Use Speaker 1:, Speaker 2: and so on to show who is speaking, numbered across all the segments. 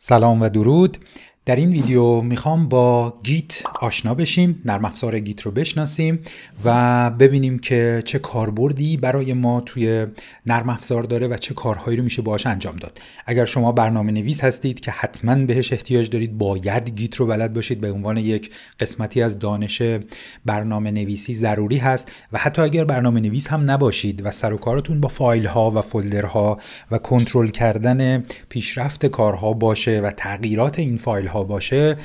Speaker 1: سلام و درود. در این ویدیو میخوام با گیت آشنا بشیم، نرم افزار گیت رو بشناسیم و ببینیم که چه کاربردی برای ما توی نرم افزار داره و چه کارهایی رو میشه باهاش انجام داد. اگر شما برنامه نویس هستید که حتما بهش احتیاج دارید، باید گیت رو بلد باشید، به عنوان یک قسمتی از دانش برنامه نویسی ضروری هست. و حتی اگر برنامه نویس هم نباشید و سر و کارتون با فایل ها و فولدرها و کنترل کردن پیشرفت کارها باشه و تغییرات این فایل ها باشه،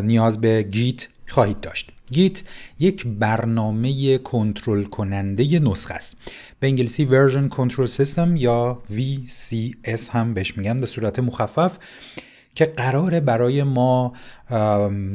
Speaker 1: نیاز به گیت خواهید داشت. گیت یک برنامه کنترل کننده نسخه است. به انگلیسی Version Control System یا VCS هم بهش میگن به صورت مخفف، که قراره برای ما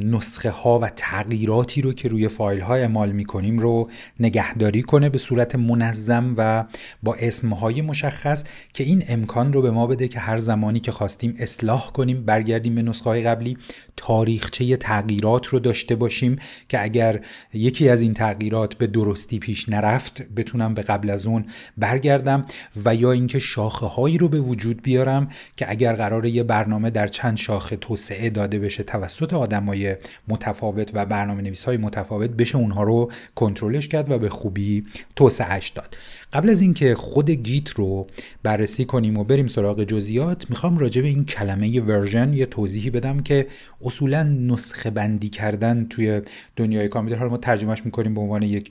Speaker 1: نسخه ها و تغییراتی رو که روی فایل ها اعمال میکنیم رو نگهداری کنه به صورت منظم و با اسمهای مشخص، که این امکان رو به ما بده که هر زمانی که خواستیم اصلاح کنیم برگردیم به نسخه های قبلی، تاریخچه تغییرات رو داشته باشیم که اگر یکی از این تغییرات به درستی پیش نرفت بتونم به قبل از اون برگردم، و یا اینکه شاخه هایی رو به وجود بیارم که اگر قراره یه برنامه در چند شاخه توسعه داده بشه توسط آدمای متفاوت و برنامه‌نویس‌های متفاوت، بشه اونها رو کنترلش کرد و به خوبی توسعهش داد. قبل از اینکه خود گیت رو بررسی کنیم و بریم سراغ جزئیات، میخوام راجع به این کلمه ورژن یه توضیحی بدم که اصولا نسخه بندی کردن توی دنیای کامپیوتر، حالا ما ترجمهش میکنیم به عنوان یک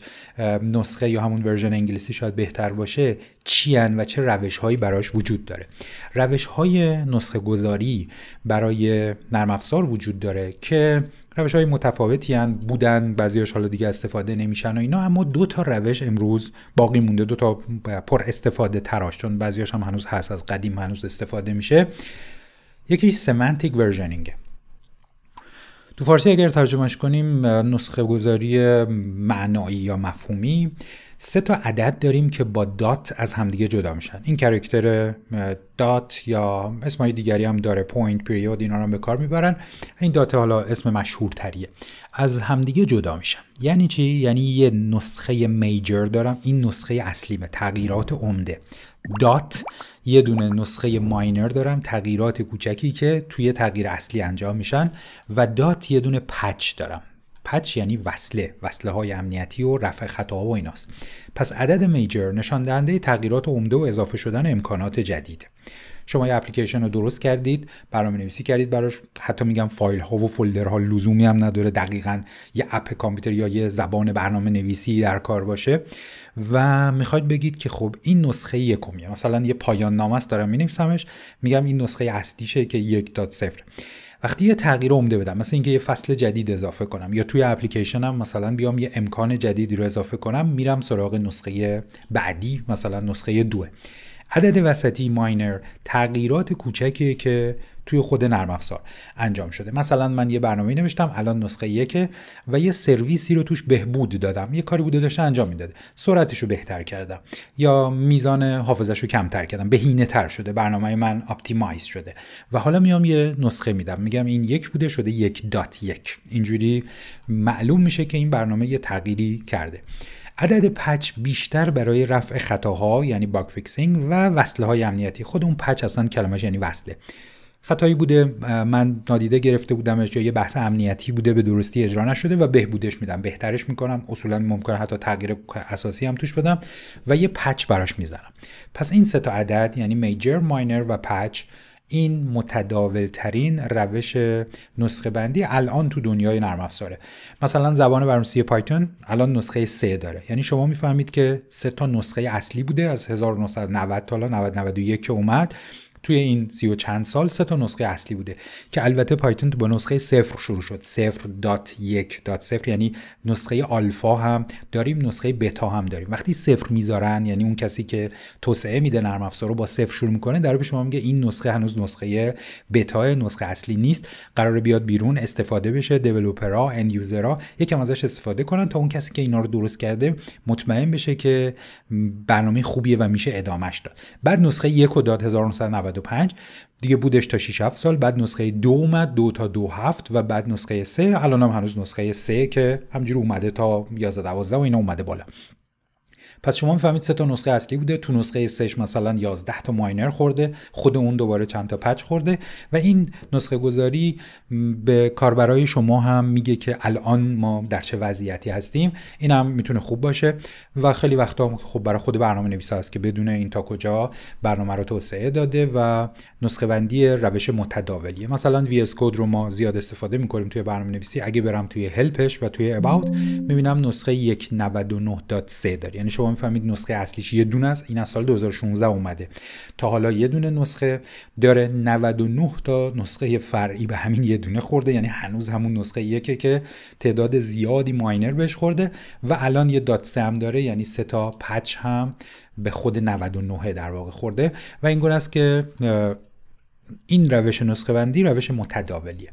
Speaker 1: نسخه یا همون ورژن انگلیسی شاید بهتر باشه، چی ان و چه روش‌هایی براش وجود داره. روش‌های نسخه گذاری برای نرم افزار وجود داره که روش‌های متفاوتی بودن، بعضی‌هاش حالا دیگه استفاده نمیشن و اینا، اما دو تا روش امروز باقی مونده، دو تا پر استفاده تراش، چون بعضی‌هاش هم هنوز هست، از قدیم هنوز استفاده میشه. یکی سمنتیک ورژنینگ، تو فارسی اگر ترجمهش کنیم نسخه گذاری معنایی یا مفهومی. 3 تا عدد داریم که با دات از همدیگه جدا میشن. این کاراکتر دات یا اسمای دیگری هم داره، پوینت، پیریود، اینا رو هم به کار میبرن. این دات حالا اسم مشهورتریه. از همدیگه جدا میشن. یعنی چی؟ یعنی یه نسخه میجر دارم، این نسخه اصلیمه، تغییرات عمده. دات یه دونه نسخه ماینر دارم، تغییرات کوچکی که توی تغییر اصلی انجام میشن. و دات یه دونه پچ دارم. پچ یعنی وصله های امنیتی و رفع خطاها و ایناست. پس عدد میجر نشان دهنده تغییرات عمده و اضافه شدن امکانات جدید. شما یه اپلیکیشن رو درست کردید، برنامه نویسی کردید براش، حتی میگم فایل ها و فولدر ها لزومی هم نداره دقیقاً یه اپ کامپیوتر یا یه زبان برنامه نویسی در کار باشه، و میخواید بگید که خب این نسخه یکمیه، مثلا یه پایان نامه است دارم مینویسمش، میگم این نسخه اصلیشه که 1.0. وقتی یه تغییر عمده بدم، مثلا اینکه یه فصل جدید اضافه کنم یا توی اپلیکیشنم مثلا بیام یه امکان جدیدی رو اضافه کنم، میرم سراغ نسخه بعدی، مثلا نسخه 2. عدد وسطی ماینر تغییرات کوچکیه که توی خود نرم افزار انجام شده. مثلا من یه برنامه نوشتم الان نسخه 1 و یه سرویسی رو توش بهبود دادم، یه کاری بوده داشته انجام میداده، سرعتش رو بهتر کردم یا میزان حافظش رو کمتر کردم، بهینه تر شده، برنامه من اپتیمایز شده و حالا میام یه نسخه میدم، میگم این 1 بوده شده 1.1. اینجوری معلوم میشه که این برنامه یه تغییری کرده. عدد پچ بیشتر برای رفع خطاها یعنی باگ فیکسینگ و وصله های امنیتی. خود اون پچ اصلا کلمش یعنی وصله. خطایی بوده من نادیده گرفته بودمش یا یه بحث امنیتی بوده به درستی اجرا نشده و بهبودش میدم، بهترش میکنم، اصولا ممکنه حتی تغییر اساسی هم توش بدم و یه پچ براش میزنم. پس این 3 تا عدد یعنی میجر، ماینر و پچ، این متداول ترین روش نسخه بندی الان تو دنیای نرم افزاره. مثلا زبان برنامه‌نویسی پایتون الان نسخه 3 داره، یعنی شما میفهمید که 3 تا نسخه اصلی بوده از 1990 تا 91 که اومد. توی این 30 و چند سال 3 تا نسخه اصلی بوده که البته پایتون با نسخه 0 شروع شد، 0.1.0، یعنی نسخه آلفا هم داریم، نسخه بتا هم داریم. وقتی 0 میذارن یعنی اون کسی که توسعه میده نرم افزار رو با 0 شروع میکنه، در به شما میگه این نسخه هنوز نسخه بتا، نسخه اصلی نیست، قراره بیاد بیرون استفاده بشه، دیولپرها، اند یوزرها یکم ازش استفاده کنن تا اون کسی که اینا رو درست کرده مطمئن بشه که برنامه خوبیه و میشه ادامهش داد. بعد نسخه 1 داد 1995 دیگه بودش تا 6-7 سال. بعد نسخه 2 اومد 2 تا 2.7 و بعد نسخه 3، الان هم هنوز نسخه 3 که همجوری اومده تا 11-12 و اینا اومده بالا. پس شما میفهمید 3 تا نسخه اصلی بوده، تو نسخه 3 مثلا 11 تا ماینر خورده، خود اون دوباره چند تا پچ خورده و این نسخه گذاری به کاربرای شما هم میگه که الان ما در چه وضعیتی هستیم. این هم میتونه خوب باشه و خیلی وقتا خب برای خود برنامه‌نویسا هست که بدون این تا کجا برنامه رو توسعه داده و نسخه بندی روش متداولیه. مثلا وی اس کد رو ما زیاد استفاده میکنیم توی برنامه‌نویسی. اگه برم توی هلپش و توی اباوت میبینم نسخه 1.99.3 داره، یعنی شما میفهمید نسخه اصلیش یه دونه است، این از سال 2016 اومده، تا حالا یه دونه نسخه داره، 99 تا نسخه فرعی به همین یه دونه خورده، یعنی هنوز همون نسخه یکه که تعداد زیادی ماینر بهش خورده و الان یه .3 هم داره، یعنی 3 تا پچ هم به خود 99 در واقع خورده و این گونه است که این روش نسخه بندی روش متداولیه.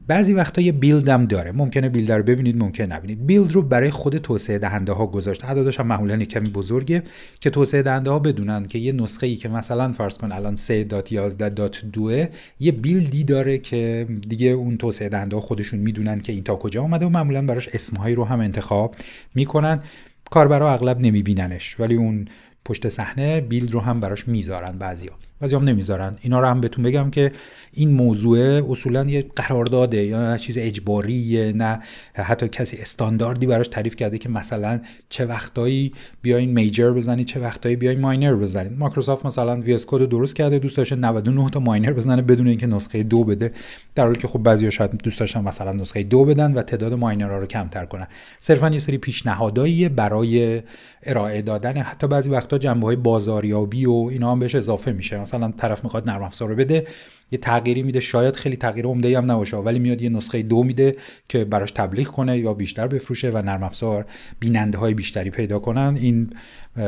Speaker 1: بعضی وقتا یه بیلد هم داره، ممکنه بیلد رو ببینید ممکنه نبینید. بیلد رو برای خود توسعه دهنده ها گذاشته، عددش هم معمولا کمی بزرگه که توسعه دهنده ها بدونن که یه نسخه ای که مثلا فرض کن الان 3.11.2 یه بیلدی داره که دیگه اون توسعه دهنده ها خودشون میدونن که این تا کجا اومده و معمولا براش اسمهایی رو هم انتخاب میکنن. کاربرا اغلب نمیبیننش ولی اون پشت صحنه بیلد رو هم براش میذارن، بعضیا هم نمیذارن. اینا رو هم بهتون بگم که این موضوع اصولا یه قرارداده یا نه چیز اجباریه، نه حتی کسی استانداردی براش تعریف کرده که مثلا چه وقتایی بیاین میجر بزنید چه وقتایی بیاین ماینر بزنید. مایکروسافت مثلا وی اس کد رو درست کرده، دوست داشته 99 تا ماینر بزنه بدون اینکه نسخه 2 بده، در حالی که خب بعضیا شاید دوست داشتن مثلا نسخه 2 بدن و تعداد ماینرها رو کمتر کنن. صرفا یه سری پیشنهادایی برای ارائه دادن، حتی بعضی وقتا جنبه‌های بازاریابی و اینا هم بهش اضافه میشه. مثلا طرف میخواد نرم افزار رو بده، یه تغییری میده، شاید خیلی تغییر عمده‌ای هم نباشه ولی میاد یه نسخه 2 میده که براش تبلیغ کنه یا بیشتر بفروشه و نرم افزار بیننده‌های بیشتری پیدا کنن. این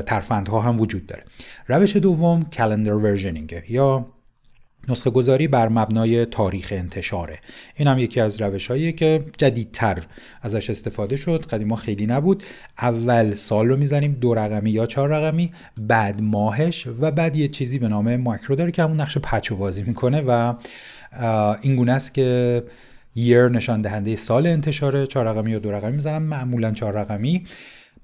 Speaker 1: ترفندها هم وجود داره. روش دوم کلندر ورژنینگ یا نسخه گذاری بر مبنای تاریخ انتشاره. این هم یکی از روش‌هاییه که جدیدتر ازش استفاده شد، قدیما خیلی نبود. اول سال رو میزنیم 2 رقمی یا 4 رقمی، بعد ماهش و بعد یه چیزی به نام ماکرو داره که همون نقش پچ رو بازی میکنه و این گونه است که year نشان دهنده سال انتشاره، 4 رقمی یا 2 رقمی میزنن، معمولا 4 رقمی.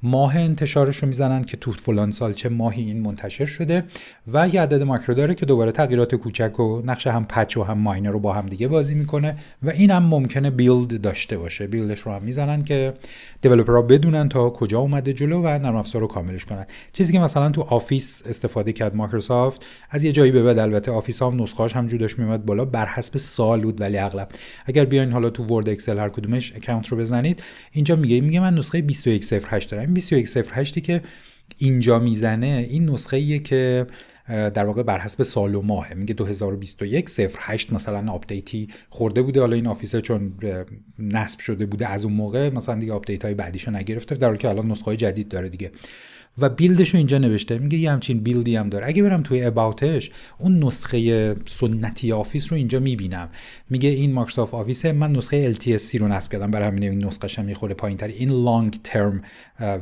Speaker 1: ماه انتشارش رو میزنن که تو فلان سال چه ماهی این منتشر شده و یه عدد ماکرو داره که دوباره تغییرات کوچک و نقش هم پچ و هم ماینر رو با هم دیگه بازی میکنه و این هم ممکنه بیلد داشته باشه. بیلدش رو هم میزنن که دیولپرها بدونن تا کجا اومده جلو و نرم افزار رو کاملش کنن. چیزی که مثلا تو آفیس استفاده کرد مایکروسافت، از یه جایی به بعد البته آفیس هم نسخه‌اش هم جوداش میومد بالا، بر حسب سال بود، ولی اغلب اگر بیاین حالا تو ورد اکسل هر کدومش اکانت رو بزنید، اینجا میگه من نسخه 2108 دارم. 2108 که اینجا میزنه این نسخه ایه که در واقع بر حسب سال و ماهه. میگه 2021 08 مثلا آپدیتی خورده بوده، حالا این آفیسر چون نصب شده بوده از اون موقع مثلا دیگه آپدیت های بعدیشو نگرفته، در حالی که الان نسخه های جدید داره دیگه و بیلدش رو اینجا نوشته. میگه یه همچین بیلدی هم داره. اگه برم توی اباوتش اون نسخه سنتی آفیس رو اینجا میبینم. میگه این مایکروسافت آفیس، من نسخه LTSC رو نصب کردم، برای همین این نسخه‌ش هم میخوره پایین‌تر. این لانگ ترم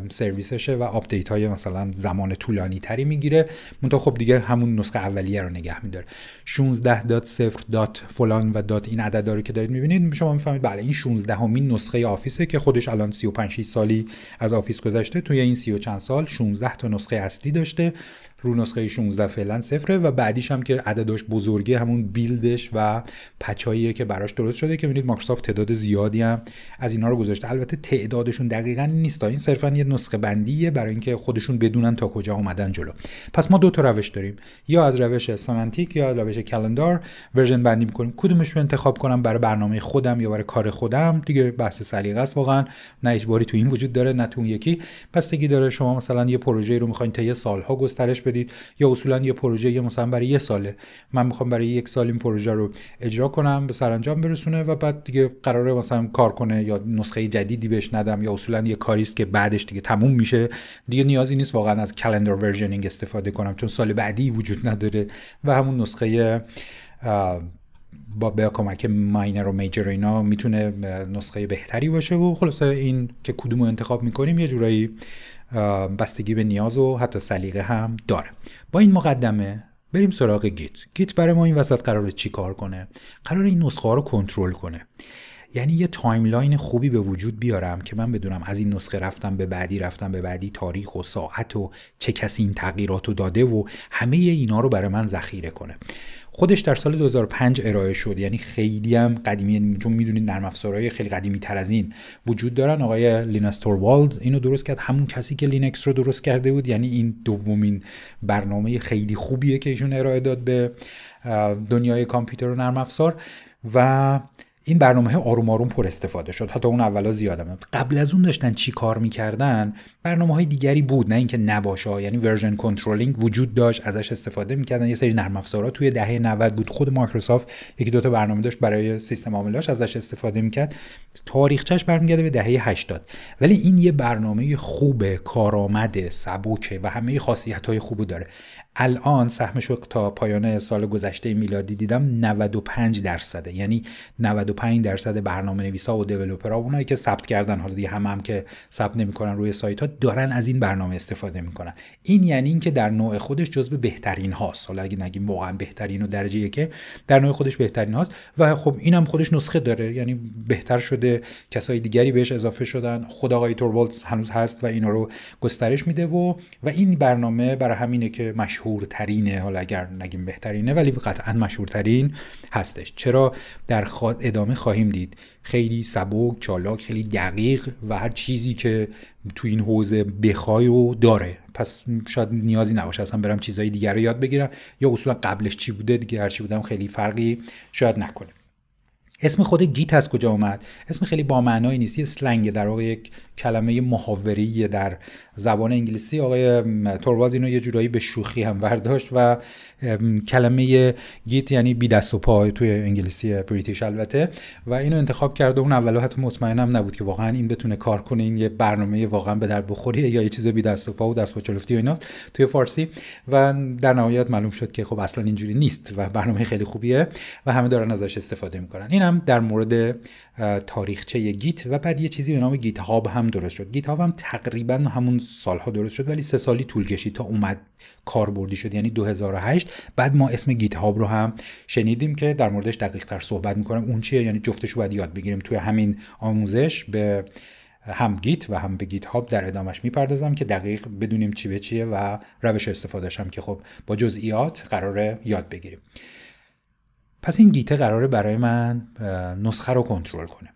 Speaker 1: سرویسشه و آپدیت های مثلا زمان طولانی تری میگیره، منتها خب دیگه همون نسخه اولیه رو نگه میداره. 16.0. فلان و دات این عددا رو که دارید میبینید شما میفهمید بله این 16مین نسخه آفیسه که خودش الان 35 سالی از آفیس گذشته. توی این 30 و چند سال 16 تا نسخه اصلی داشته، رو نسخه 16 فعلا صفره و بعدیش هم که عددش بزرگه همون بیلدش و پچاییه که براش درست شده که میبینید مایکروسافت تعداد زیادی هم از اینا رو گذاشته. البته تعدادشون دقیقاً نیست، این صرفا یه نسخه بندیه برای اینکه خودشون بدونن تا کجا اومدن جلو. پس ما 2 تا روش داریم، یا از روش سمنتیک یا از روش کلندر ورژن بندی میکنیم. کدومش رو انتخاب کنم برای برنامه خودم یا برای کار خودم دیگه بحث سلیقه است واقعا، نه اجباری تو این وجود داره نه تو اون یکی، بستگی داره. شما مثلا یه پروژه رو میخواین تا یه سالها گسترش بدید یا اصولا یه پروژه مثلا برای یه ساله، من میخوام برای 1 سال این پروژه رو اجرا کنم به سرانجام برسونه و بعد دیگه قراره مثلا کار کنه یا نسخه جدیدی بهش ندم، یا اصولا یه کاری است که بعدش دیگه تموم میشه، دیگه نیازی نیست واقعا از کلندر ورژنینگ استفاده کنم چون سال بعدی وجود نداره و همون نسخه با کمک ماینر و میجر اینا میتونه نسخه بهتری باشه. و خلاصه این که کدومو انتخاب میکنیم یه جورایی بستگی به نیاز و حتی سلیقه هم داره. با این مقدمه بریم سراغ گیت. گیت برای ما این وسط قراره چی کار کنه؟ قراره این نسخه ها رو کنترل کنه. یعنی یه تایملاین خوبی به وجود بیارم که من بدونم از این نسخه رفتم به بعدی تاریخ و ساعت و چه کسی این تغییراتو داده و همه اینا رو برای من ذخیره کنه. خودش در سال 2005 ارائه شد، یعنی خیلی هم قدیمی، چون میدونید نرم افزارهای خیلی قدیمی تر از این وجود دارن. آقای لینوس توروالدز اینو درست کرد، همون کسی که لینکس رو درست کرده بود، یعنی این دومین برنامه خیلی خوبیه که ایشون ارائه داد به دنیای کامپیوتر و نرم افزار و این برنامه آروم آروم پر استفاده شد. حتی اون اولا زیادم. قبل از اون داشتن چی کار میکردن؟ برنامه‌های دیگری بود، نه اینکه نباشه، یعنی ورژن کنترلینگ وجود داشت، ازش استفاده میکردن. یه سری نرم افزارها توی دهه 90 بود، خود مایکروسافت یکی دو تا برنامه داشت برای سیستم عاملاش، ازش استفاده میکرد. تاریخچش برمیگرده به دهه 80. ولی این یه برنامه خوبه، کارآمده، سبکه و همه خاصیت‌های خوبو داره. الان سهمش رو تا پایان سال گذشته میلادی دیدم 95%، یعنی 95% برنامه‌نویسا و دیولپرها، اونایی که ثبت کردن، حالا دیگه هم که ثبت نمی‌کنن روی سایت‌ها، دارن از این برنامه استفاده می‌کنن. این یعنی اینکه در نوع خودش جزو بهترین هاست. حالا اگه نگیم واقعا بهترین و درجه یک، در نوع خودش بهترین هاست و خب اینم خودش نسخه داره، یعنی بهتر شده، کسای دیگری بهش اضافه شدن، خود آقای توروالدز هنوز هست و اینا رو گسترش میده و این برنامه برای همینه که مشهورترینه. حالا اگر نگیم بهترینه ولی قطعا مشهورترین هستش. چرا؟ در ادامه خواهیم دید. خیلی سبک، چالاک، خیلی دقیق و هر چیزی که تو این حوزه بخوای و داره. پس شاید نیازی نباشه اصلا برم چیزای دیگر رو یاد بگیرم، یا اصولا قبلش چی بوده دیگه هر چی بودم خیلی فرقی شاید نکنه. اسم خود گیت از کجا اومد؟ اسم خیلی با معنایی نیست، یه سلنگ، در واقع یک کلمه محاوره‌ای در زبان انگلیسی. آقای توروالدز اینو یه جورایی به شوخی هم برداشت و کلمه گیت یعنی بی دست و پا توی انگلیسی بریتیش البته، و اینو انتخاب کرده. اون اولو حتی مطمئنم نبود که واقعا این بتونه کار کنه، این یه برنامه واقعا به درد بخوریه یا یه چیز بی دست و پا و دست با چلفتی و ایناست توی فارسی، و در نهایت معلوم شد که خب اصلا اینجوری نیست و برنامه خیلی خوبیه و همه دارن ازش استفاده میکنن. اینم در مورد تاریخچه گیت. و بعد یه چیزی به نام گیت هاب هم درست شد. گیت هاب هم تقریبا همون سالها درست شد ولی 3 سالی طول کشید تا اومد کاربردی شد، یعنی 2008. بعد ما اسم گیت هاب رو هم شنیدیم که در موردش دقیق تر صحبت میکنم. اون چیه؟ یعنی جفتش رو باید یاد بگیریم. توی همین آموزش به هم گیت و هم به گیت هاب در ادامش میپردازم که دقیق بدونیم چی به چیه و روش استفادهش هم که خب با جزئیات قراره یاد بگیریم. پس این گیت قراره برای من نسخه رو کنترل کنه.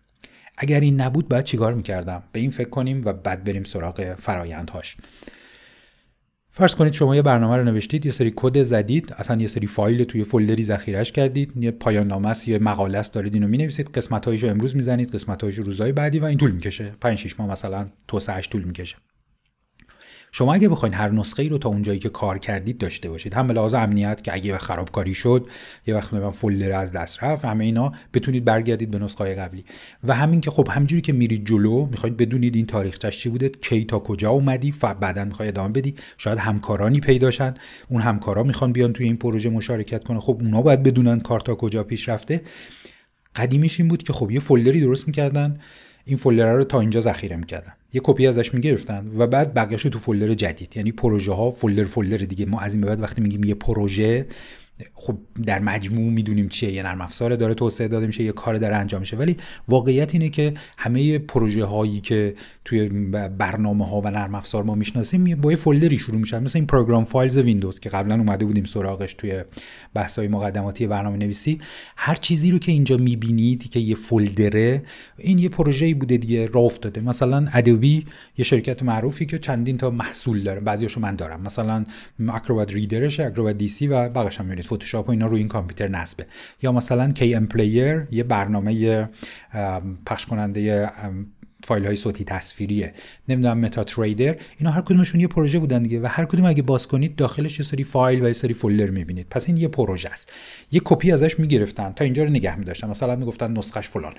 Speaker 1: اگر این نبود باید چیکار میکردم؟ به این فکر کنیم و بعد بریم سراغ فرایندهاش. فرض کنید شما یه برنامه رو نوشتید، یه سری کد زدید، اصلا یه سری فایل توی فولدری ذخیره‌اش کردید، یه پایان نامه است یا مقاله است دارید اینو می‌نویسید، قسمت‌هایشو امروز میزنید، قسمت‌هایشو روزهای بعدی، و این طول میکشه. 5-6 ماه مثلا توسعه‌اش طول میکشه. شما اگه بخواید هر نسخه‌ای رو تا اونجایی که کار کردید داشته باشید، هم به لحاظ امنیت که اگه خرابکاری شد، یه وقت مثلا فولدر از دست رفت، همه اینا بتونید برگردید به نسخه‌های قبلی، و همین که خب همینجوری که میرید جلو میخواید بدونید این تاریخچه‌اش چی بوده، کی تا کجا اومدی، بعداً میخوای ادامه بدی، شاید همکارانی پیداشن، اون همکارا میخوان بیان توی این پروژه مشارکت کنه، خب اونا باید بدونن کار تا کجا پیش رفته. قدیمیش این بود که خب یه فولدری درست می‌کردن، این فولدر رو تا اینجا ذخیره می‌کردن، یه کپی ازش می‌گرفتن و بعد بقیه‌شو تو فولدر جدید، یعنی پروژه ها فولدر دیگه. ما از این به بعد وقتی میگیم یه پروژه، خب در مجموع میدونیم چیه، یه نرم افزار داره توسعه داده میشه، یه کار داره انجام میشه، ولی واقعیت اینه که همه پروژه هایی که توی برنامه ها و نرم افزار ما میشناسیم با یه فولدری شروع میشن، مثل این پروگرام فایلز ویندوز که قبلا اومده بودیم سراغش توی بحث‌های مقدماتی برنامه‌نویسی. هر چیزی رو که اینجا میبینید که یه فولدره، این یه پروژه‌ای بوده دیگه، راه افتاده. مثلا ادوبی یه شرکت معروفی که چندین تا محصول داره، بعضیاشو من دارم، مثلا اکروبات ریدرش، اکروبات دی سی و بقیه‌اش هم می‌بینید، فتوشاپ و اینا روی این کامپیوتر نصبه. یا مثلا کی ام پلیر، یه برنامه پخش کننده فایل های صوتی تصویریه، نمیدونم متا تریدر، اینا هر کدومشون یه پروژه بودن دیگه، و هر کدوم اگه باز کنید داخلش یه سری فایل و یه سری فولدر میبینید. پس این یه پروژه است. یه کپی ازش میگرفتن، تا اینجا رو نگه می‌داشتن، مثلا میگفتن نسخش فلانه،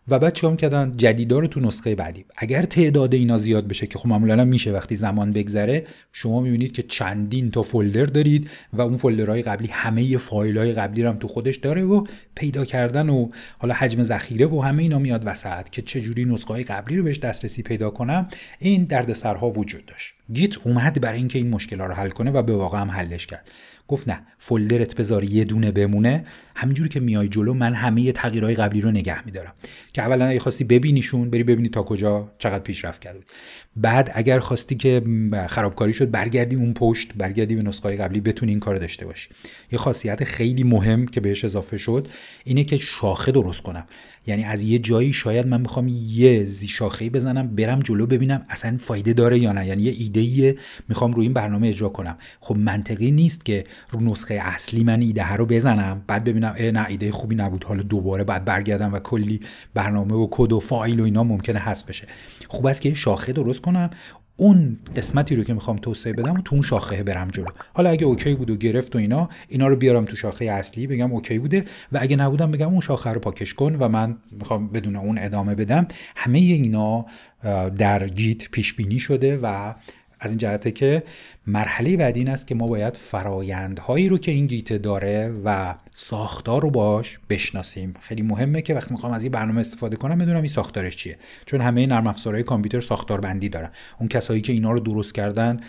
Speaker 1: و بعد چیکار می‌کردن؟ جدیدا رو تو نسخه بعدی. اگر تعداد اینا زیاد بشه که خب معمولا میشه وقتی زمان بگذره، شما می‌بینید که چندین تا فولدر دارید و اون فولدرهای قبلی همه فایل‌های قبلی رو هم تو خودش داره، و پیدا کردن و حالا حجم ذخیره و همه اینا میاد وسط که چه جوری نسخه‌های قبلی رو بهش دسترسی پیدا کنم. این دردسرها وجود داشت. گیت اومد برای اینکه این مشکل‌ها رو حل کنه و به واقع هم حلش کرد. گفت نه، فولدرت بذار یه دونه بمونه، همینجوری که میای جلو من همه تغییرهای قبلی رو نگه میدارم که اولا اگه خواستی ببینیشون بری ببینی تا کجا چقدر پیشرفت کرده بود. بعد اگر خواستی که خرابکاری شد برگردی اون پشت، برگردی به نسخه‌های قبلی، بتونی این کارو داشته باشی. یه خاصیت خیلی مهم که بهش اضافه شد اینه که شاخه درست کنم. یعنی از یه جایی شاید من میخوام یه شاخه‌ای بزنم برم جلو ببینم اصلا فایده داره یا نه، یعنی یه ایده‌ای میخوام روی این برنامه اجرا کنم. خب منطقی نیست که رو نسخه اصلی من ایده رو بزنم بعد ببینم نه ایده خوبی نبود، حالا دوباره بعد برگردم و کلی برنامه و کد و فایل و اینا ممکنه حذف بشه. خوب است که یه شاخه درست کنم، اون قسمتی رو که میخوام توسعه بدم و تو اون شاخه برم جلو. حالا اگه اوکی بود و گرفت و اینا رو بیارم تو شاخه اصلی بگم اوکی بوده، و اگه نبودم بگم اون شاخه رو پاکش کن و من میخوام بدون اون ادامه بدم. همه اینا در گیت پیش بینی شده و از این جهته که مرحله بعدی این است که ما باید فرایندهایی رو که این گیت داره و ساختار رو باش بشناسیم. خیلی مهمه که وقتی میخوام از این برنامه استفاده کنم بدونم این ساختارش چیه، چون همه نرم افزارهای کامپیوتر ساختار بندی دارن. اون کسایی که اینا رو درست کردن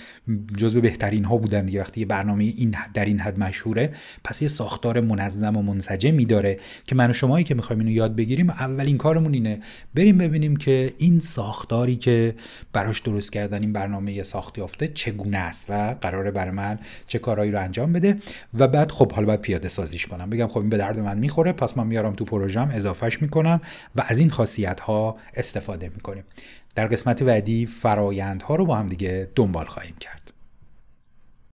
Speaker 1: جزو بهترین ها بودن دیگه. وقتی یه برنامه این در این حد مشهوره پس یه ساختار منظم و منسجمی داره که من و شمایی که میخوایم اینو یاد بگیریم اولین کارمون اینه بریم ببینیم که این ساختاری که براش درست کردن این برنامه ساخت یافته چگونه است و قراره برای من چه کارهایی رو انجام بده، و بعد خب حالا باید پیاده سازیش کنم، بگم خب این به درد من میخوره پس من میارم تو پروژم اضافهش میکنم و از این خاصیت ها استفاده میکنیم. در قسمت بعدی فرایندها رو با هم دیگه دنبال خواهیم کرد.